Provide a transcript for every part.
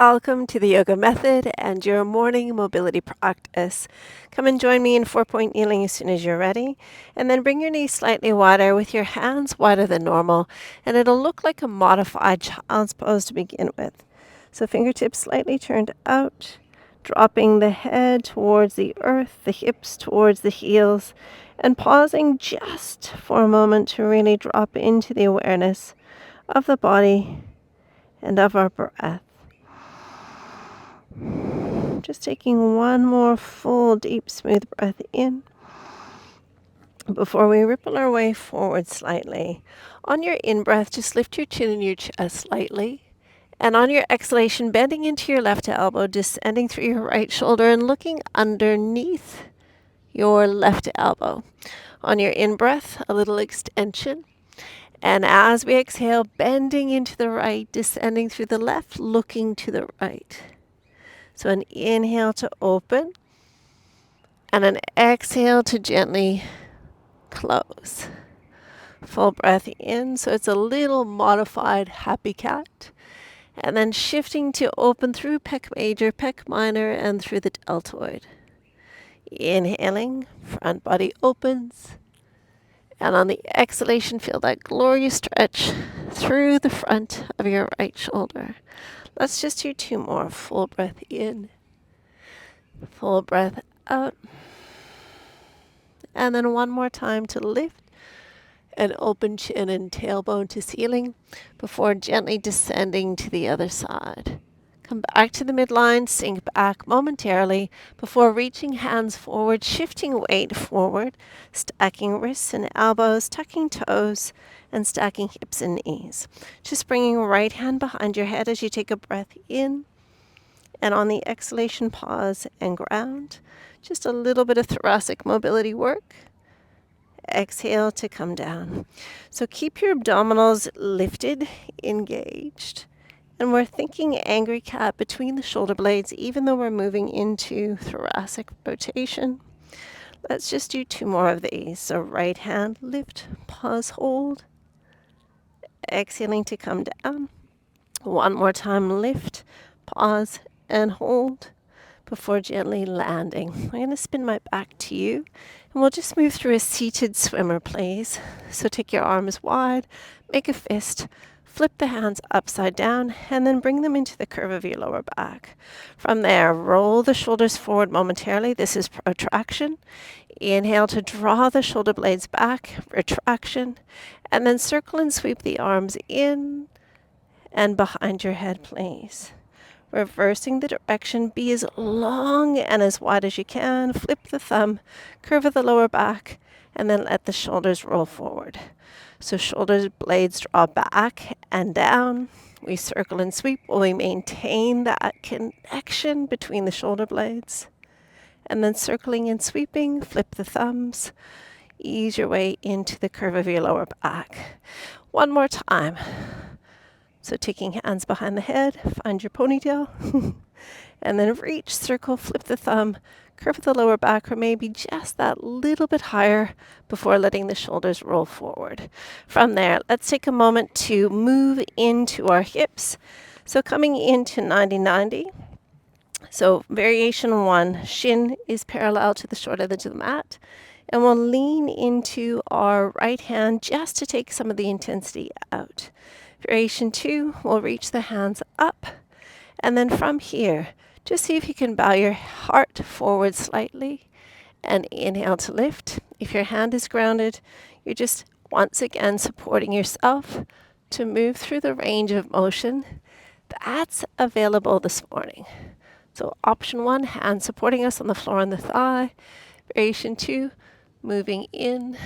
Welcome to the yoga method and your morning mobility practice. Come and join me in 4-point kneeling as soon as you're ready. And then bring your knees slightly wider with your hands wider than normal. And it'll look like a modified child's pose to begin with. So fingertips slightly turned out, dropping the head towards the earth, the hips towards the heels, and pausing just for a moment to really drop into the awareness of the body and of our breath. Just taking one more full, deep, smooth breath in before we ripple our way forward slightly. On your in-breath, just lift your chin and your chest slightly. And on your exhalation, bending into your left elbow, descending through your right shoulder and looking underneath your left elbow. On your in-breath, a little extension. And as we exhale, bending into the right, descending through the left, looking to the right. So an inhale to open and an exhale to gently close. Full breath in, so it's a little modified happy cat. And then shifting to open through pec major, pec minor, and through the deltoid. Inhaling, front body opens. And on the exhalation, feel that glorious stretch through the front of your right shoulder. Let's just do two more. Full breath in. Full breath out. And then one more time to lift and open chin and tailbone to ceiling before gently descending to the other side. Come back to the midline, sink back momentarily before reaching hands forward, shifting weight forward, stacking wrists and elbows, tucking toes, and stacking hips and knees. Just bringing right hand behind your head as you take a breath in. And on the exhalation, pause and ground. Just a little bit of thoracic mobility work. Exhale to come down. So keep your abdominals lifted, engaged. And we're thinking angry cat between the shoulder blades, even though we're moving into thoracic rotation. Let's just do two more of these. So right hand, lift, pause, hold. Exhaling to come down. One more time, lift, pause, and hold before gently landing. I'm going to spin my back to you, and we'll just move through a seated swimmer, please. So take your arms wide, make a fist, flip the hands upside down, and then bring them into the curve of your lower back. From there, roll the shoulders forward momentarily. This is protraction. Inhale to draw the shoulder blades back, retraction, and then circle and sweep the arms in and behind your head, please. Reversing the direction, be as long and as wide as you can. Flip the thumb, curve of the lower back, and then let the shoulders roll forward. So shoulders blades draw back and down. We circle and sweep while we maintain that connection between the shoulder blades. And then circling and sweeping, flip the thumbs. Ease your way into the curve of your lower back. One more time. So taking hands behind the head, find your ponytail, and then reach, circle, flip the thumb, curve the lower back, or maybe just that little bit higher before letting the shoulders roll forward. From there, let's take a moment to move into our hips. So coming into 90-90. So variation one, shin is parallel to the short edge of the mat. And we'll lean into our right hand just to take some of the intensity out. Variation two, we'll reach the hands up. And then from here, just see if you can bow your heart forward slightly and inhale to lift. If your hand is grounded, you're just once again supporting yourself to move through the range of motion that's available this morning. So option one, hand supporting us on the floor and the thigh. Variation two, moving in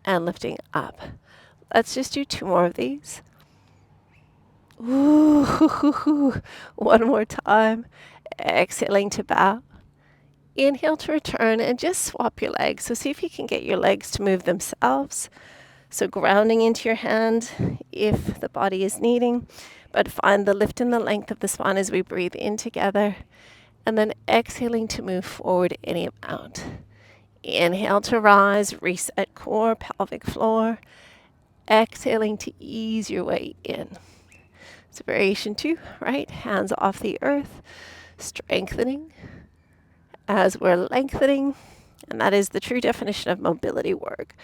and lifting up. Let's just do two more of these. Ooh, one more time. Exhaling to bow. Inhale to return and just swap your legs. So see if you can get your legs to move themselves. So grounding into your hand if the body is needing, but find the lift and the length of the spine as we breathe in together. And then exhaling to move forward any amount. Inhale to rise, reset core, pelvic floor. Exhaling to ease your way in. So variation 2, right? Hands off the earth, strengthening as we're lengthening. And that is the true definition of mobility work.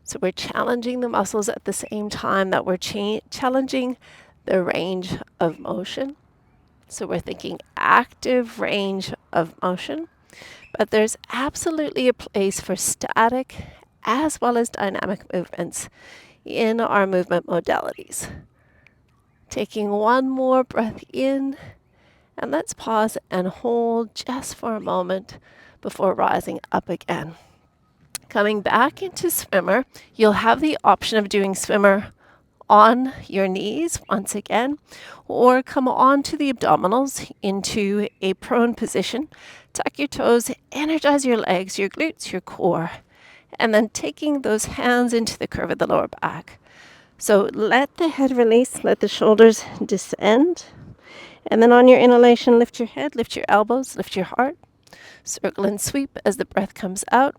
So we're challenging the muscles at the same time that we're challenging the range of motion. So we're thinking active range of motion, but there's absolutely a place for static as well as dynamic movements in our movement modalities. Taking one more breath in, and let's pause and hold just for a moment before rising up again. Coming back into swimmer, you'll have the option of doing swimmer on your knees once again, or come onto the abdominals into a prone position. Tuck your toes, energize your legs, your glutes, your core, and then taking those hands into the curve of the lower back. So let the head release, let the shoulders descend, and then on your inhalation, lift your head, lift your elbows, lift your heart. Circle and sweep as the breath comes out.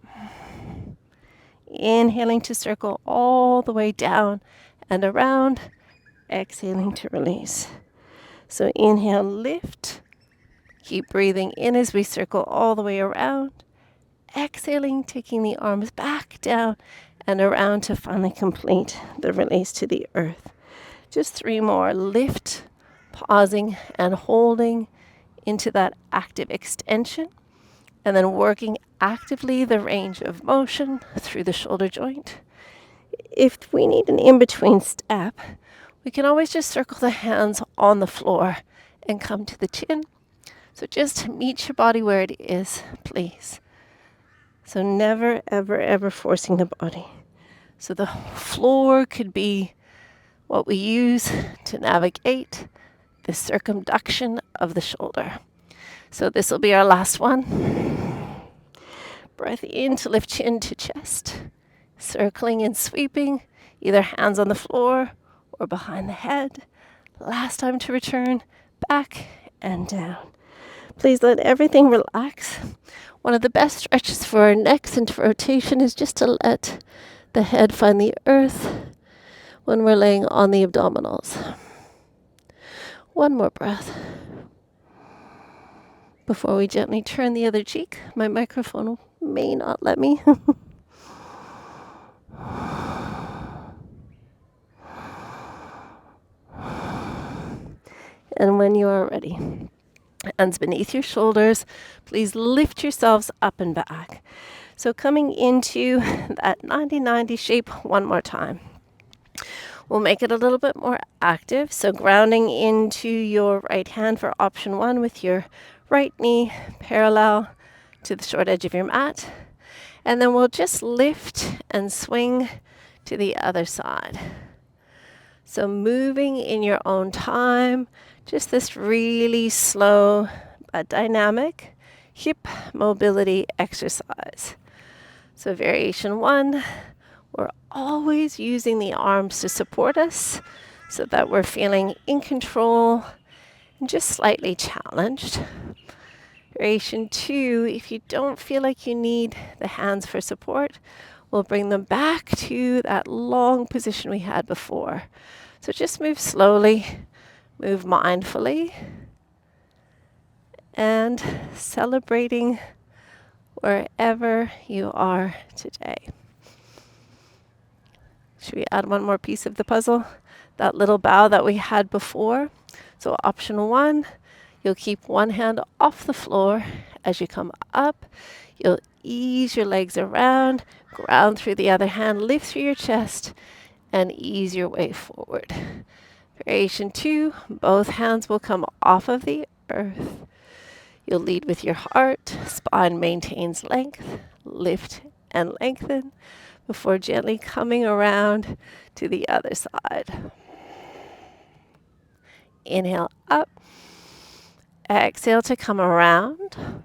Inhaling to circle all the way down and around, exhaling to release. So inhale, lift. Keep breathing in as we circle all the way around. Exhaling, taking the arms back down and around to finally complete the release to the earth. Just 3 more. Lift, pausing and holding into that active extension, and then working actively the range of motion through the shoulder joint. If we need an in-between step, we can always just circle the hands on the floor and come to the chin. So just meet your body where it is, please. So never, ever, ever forcing the body. So the floor could be what we use to navigate the circumduction of the shoulder. So this will be our last one. Breath in to lift chin to chest. Circling and sweeping, either hands on the floor or behind the head. Last time to return, back and down. Please let everything relax. One of the best stretches for our necks and for rotation is just to let the head find the earth when we're laying on the abdominals. One more breath before we gently turn the other cheek. My microphone may not let me. And when you are ready, hands beneath your shoulders, please lift yourselves up and back. So coming into that 90-90 shape one more time. We'll make it a little bit more active. So grounding into your right hand for option 1 with your right knee parallel to the short edge of your mat. And then we'll just lift and swing to the other side. So moving in your own time, just this really slow but dynamic hip mobility exercise. So variation 1, we're always using the arms to support us so that we're feeling in control and just slightly challenged. Variation 2, if you don't feel like you need the hands for support, we'll bring them back to that long position we had before. So just move slowly, move mindfully, and celebrating wherever you are today. Should we add one more piece of the puzzle? That little bow that we had before. So option 1, you'll keep one hand off the floor. As you come up, you'll ease your legs around, ground through the other hand, lift through your chest, and ease your way forward. Variation 2, both hands will come off of the earth. You'll lead with your heart, spine maintains length, lift and lengthen before gently coming around to the other side. Inhale up, exhale to come around.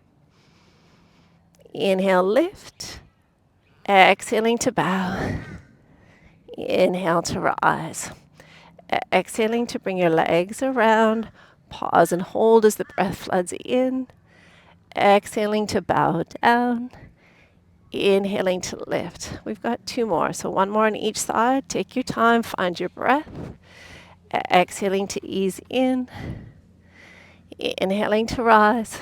Inhale, lift, exhaling to bow. Inhale to rise. Exhaling to bring your legs around. Pause and hold as the breath floods in. Exhaling to bow down. Inhaling to lift. We've got 2 more, so 1 more on each side. Take your time, find your breath. Exhaling to ease in. Inhaling to rise.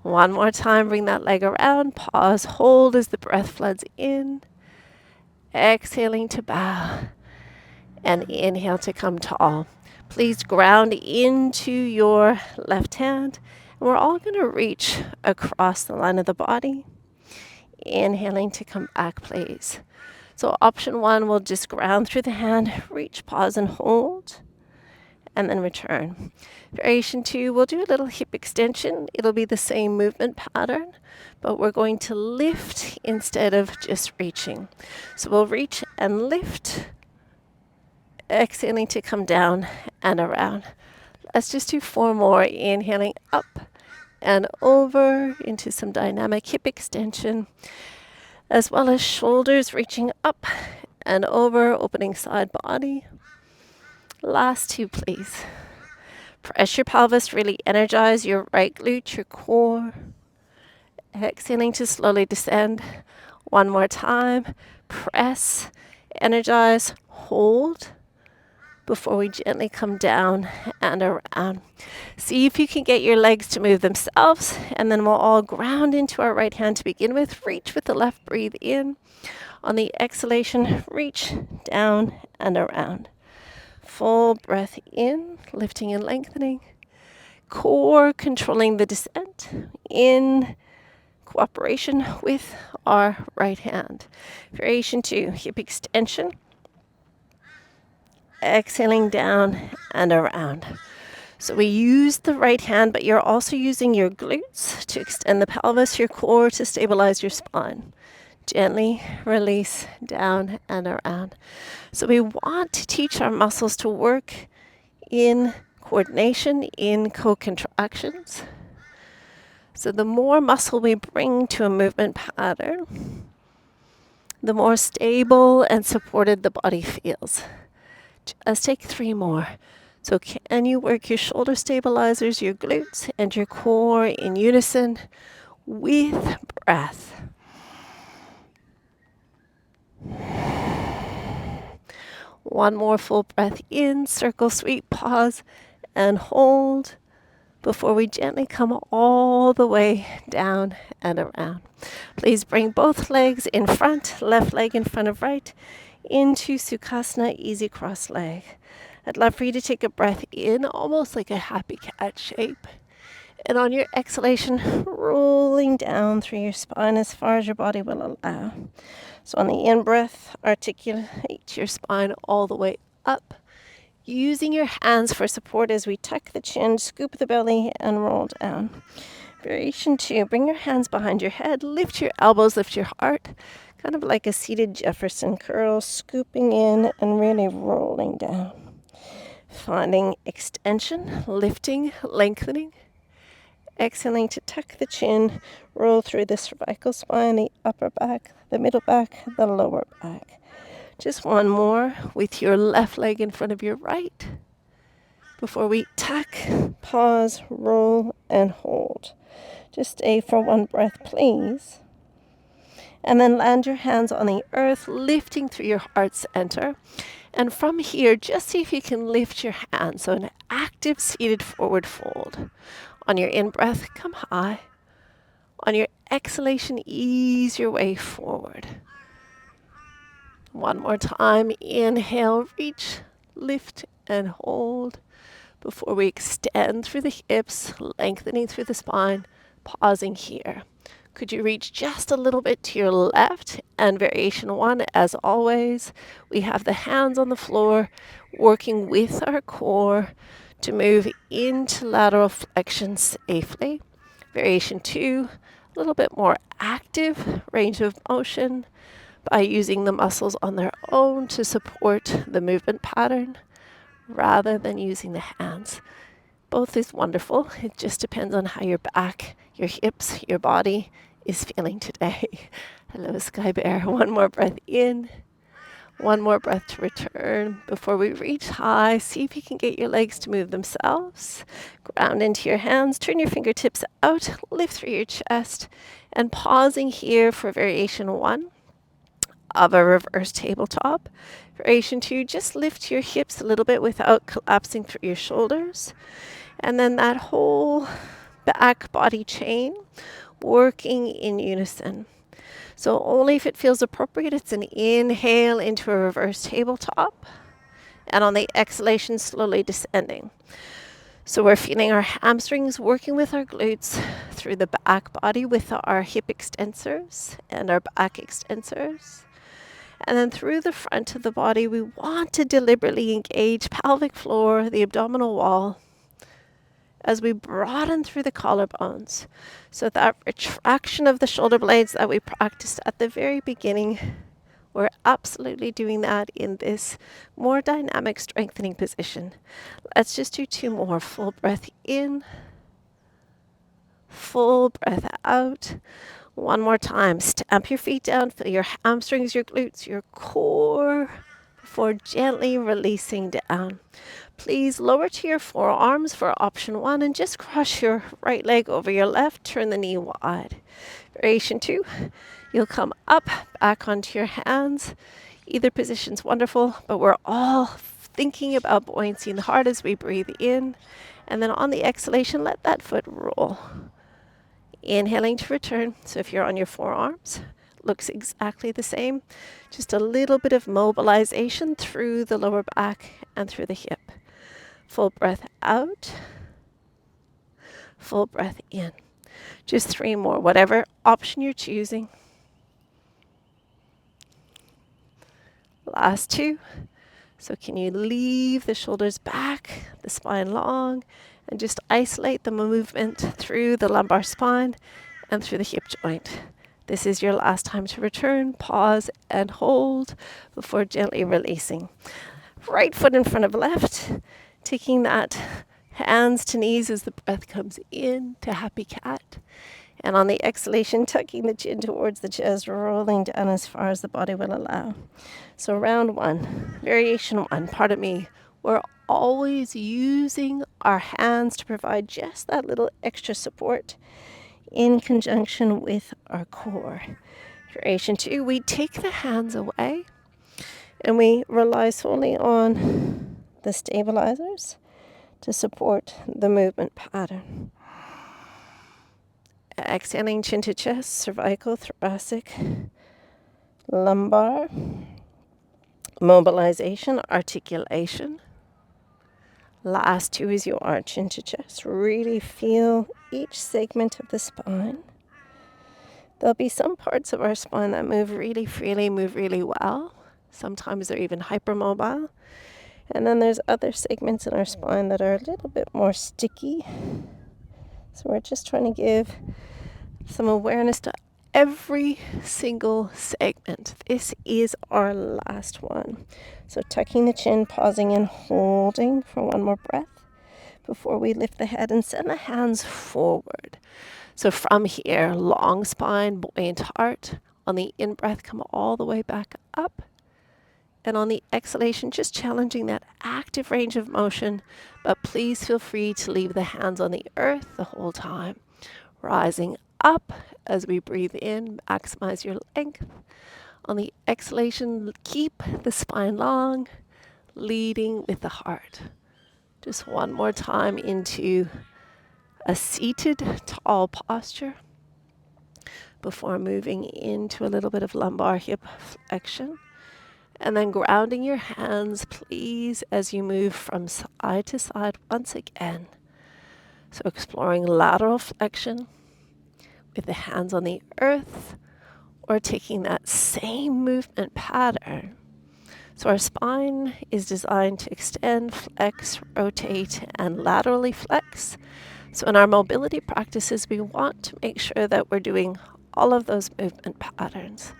One more time, bring that leg around. Pause, hold as the breath floods in. Exhaling to bow. And inhale to come tall. Please ground into your left hand. And we're all going to reach across the line of the body. Inhaling to come back, please. So option 1, we'll just ground through the hand, reach, pause, and hold, and then return. Variation 2, we'll do a little hip extension. It'll be the same movement pattern, but we're going to lift instead of just reaching. So we'll reach and lift, exhaling to come down and around. Let's just do 4 more. Inhaling up and over into some dynamic hip extension, as well as shoulders reaching up and over, opening side body. Last 2, please. Press your pelvis, really energize your right glute, your core. Exhaling to slowly descend. One more time. Press, energize, hold before we gently come down and around. See if you can get your legs to move themselves, and then we'll all ground into our right hand to begin with. Reach with the left, breathe in. On the exhalation, reach down and around. Full breath in, lifting and lengthening. Core controlling the descent in cooperation with our right hand. Variation 2, hip extension. Exhaling down and around. So we use the right hand, but you're also using your glutes to extend the pelvis, your core to stabilize your spine. Gently release down and around. So we want to teach our muscles to work in coordination, in co-contractions. So the more muscle we bring to a movement pattern, the more stable and supported the body feels. Let's take 3 more. So can you work your shoulder stabilizers, your glutes, and your core in unison with breath? One more full breath in, circle, sweep, pause, and hold before we gently come all the way down and around. Please bring both legs in front, left leg in front of right, into Sukhasana, easy cross leg. I'd love for you to take a breath in, almost like a happy cat shape. And on your exhalation, rolling down through your spine as far as your body will allow. So on the in-breath, articulate your spine all the way up, using your hands for support as we tuck the chin, scoop the belly, and roll down. Variation 2, bring your hands behind your head, lift your elbows, lift your heart, kind of like a seated Jefferson curl, scooping in and really rolling down. Finding extension, lifting, lengthening. Exhaling to tuck the chin, roll through the cervical spine, the upper back, the middle back, the lower back. Just one more with your left leg in front of your right before we tuck, pause, roll, and hold. Just stay for 1 breath, please. And then land your hands on the earth, lifting through your heart center. And from here, just see if you can lift your hands. So an active seated forward fold. On your in-breath, come high. On your exhalation, ease your way forward. One more time. Inhale, reach, lift, and hold before we extend through the hips, lengthening through the spine, pausing here. Could you reach just a little bit to your left? And variation 1, as always, we have the hands on the floor, working with our core to move into lateral flexion safely. Variation 2, a little bit more active range of motion by using the muscles on their own to support the movement pattern rather than using the hands. Both is wonderful. It just depends on how your back, your hips, your body is feeling today. Hello, Sky Bear. One more breath in. One more breath to return before we reach high. See if you can get your legs to move themselves. Ground into your hands. Turn your fingertips out. Lift through your chest. And pausing here for variation 1 of a reverse tabletop. Variation 2, just lift your hips a little bit without collapsing through your shoulders. And then that whole back body chain working in unison. So only if it feels appropriate, it's an inhale into a reverse tabletop. And on the exhalation, slowly descending. So we're feeling our hamstrings working with our glutes through the back body with our hip extensors and our back extensors. And then through the front of the body, we want to deliberately engage pelvic floor, the abdominal wall, as we broaden through the collarbones. So that retraction of the shoulder blades that we practiced at the very beginning, we're absolutely doing that in this more dynamic strengthening position. Let's just do 2 more. Full breath in, full breath out. One more time. Stamp your feet down, feel your hamstrings, your glutes, your core, before gently releasing down. Please lower to your forearms for option 1 and just cross your right leg over your left. Turn the knee wide. Variation 2, you'll come up, back onto your hands. Either position's wonderful, but we're all thinking about buoyancy in the heart as we breathe in. And then on the exhalation, let that foot roll. Inhaling to return. So if you're on your forearms, looks exactly the same. Just a little bit of mobilization through the lower back and through the hip. Full breath out. Full breath in. Just 3 more, whatever option you're choosing. Last 2. So can you leave the shoulders back, the spine long, and just isolate the movement through the lumbar spine and through the hip joint. This is your last time to return. Pause and hold before gently releasing. Right foot in front of left, taking that hands to knees as the breath comes in to happy cat. And on the exhalation, tucking the chin towards the chest, rolling down as far as the body will allow. So round 1, variation 1, pardon me. We're always using our hands to provide just that little extra support in conjunction with our core. Variation 2, we take the hands away and we rely solely on the stabilizers to support the movement pattern. Exhaling, chin to chest, cervical, thoracic, lumbar, mobilization, articulation. Last 2 is your chin to chest. Really feel each segment of the spine. There'll be some parts of our spine that move really freely, move really well. Sometimes they're even hypermobile. And then there's other segments in our spine that are a little bit more sticky. So we're just trying to give some awareness to every single segment. This is our last one. So tucking the chin, pausing and holding for 1 more breath before we lift the head and send the hands forward. So from here, long spine, buoyant heart. On the in-breath, come all the way back up. And on the exhalation, just challenging that active range of motion. But please feel free to leave the hands on the earth the whole time. Rising up as we breathe in, maximize your length. On the exhalation, keep the spine long, leading with the heart. Just 1 more time into a seated tall posture before moving into a little bit of lumbar hip flexion. And then grounding your hands, please, as you move from side to side once again. So exploring lateral flexion with the hands on the earth, or taking that same movement pattern. So our spine is designed to extend, flex, rotate, and laterally flex. So in our mobility practices, we want to make sure that we're doing all of those movement patterns.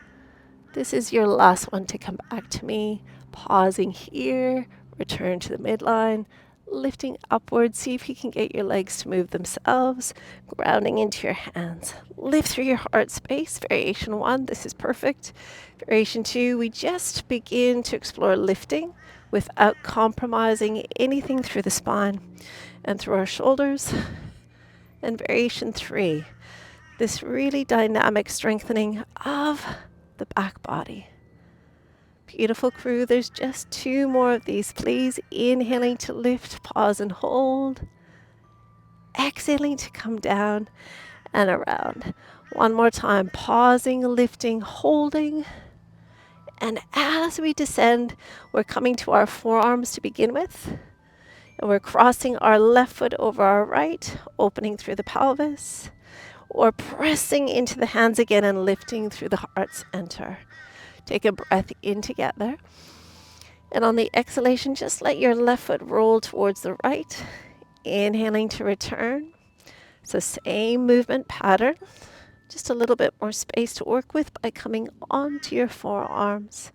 This is your last one to come back to me. Pausing here, return to the midline, lifting upwards. See if you can get your legs to move themselves, grounding into your hands. Lift through your heart space. Variation 1, this is perfect. Variation 2, we just begin to explore lifting without compromising anything through the spine and through our shoulders. And variation 3, this really dynamic strengthening of the back body. Beautiful crew. There's just 2 more of these, please. Inhaling to lift, pause and hold. Exhaling to come down and around. One more time, pausing, lifting, holding. And as we descend, we're coming to our forearms to begin with. And we're crossing our left foot over our right, opening through the pelvis, or pressing into the hands again and lifting through the heart center. Take a breath in together. And on the exhalation, just let your left foot roll towards the right. Inhaling to return. So same movement pattern, just a little bit more space to work with by coming onto your forearms.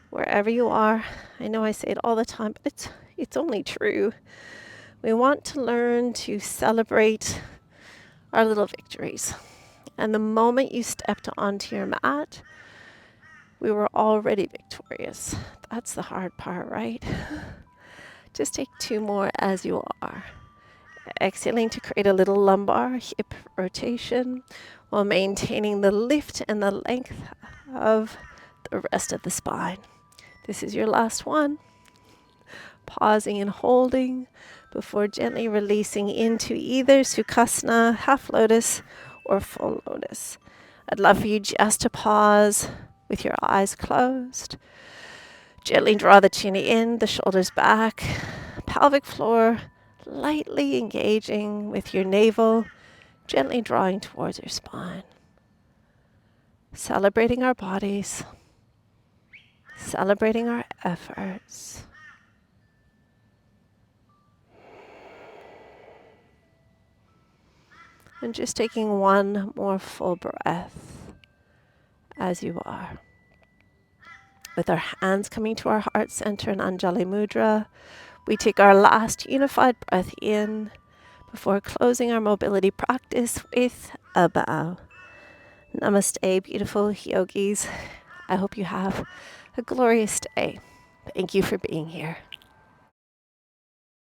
Wherever you are, I know I say it all the time, but it's only true. We want to learn to celebrate our little victories. And the moment you stepped onto your mat, we were already victorious. That's the hard part, right? Just take 2 more as you are. Exhaling to create a little lumbar hip rotation while maintaining the lift and the length of the rest of the spine. This is your last one. Pausing and holding before gently releasing into either Sukhasana, half lotus, or full lotus. I'd love for you just to pause with your eyes closed. Gently draw the chin in, the shoulders back, pelvic floor lightly engaging with your navel, gently drawing towards your spine. Celebrating our bodies, celebrating our efforts. And just taking one more full breath as you are. With our hands coming to our heart center in Anjali Mudra, we take our last unified breath in before closing our mobility practice with a bow. Namaste, beautiful yogis. I hope you have a glorious day. Thank you for being here.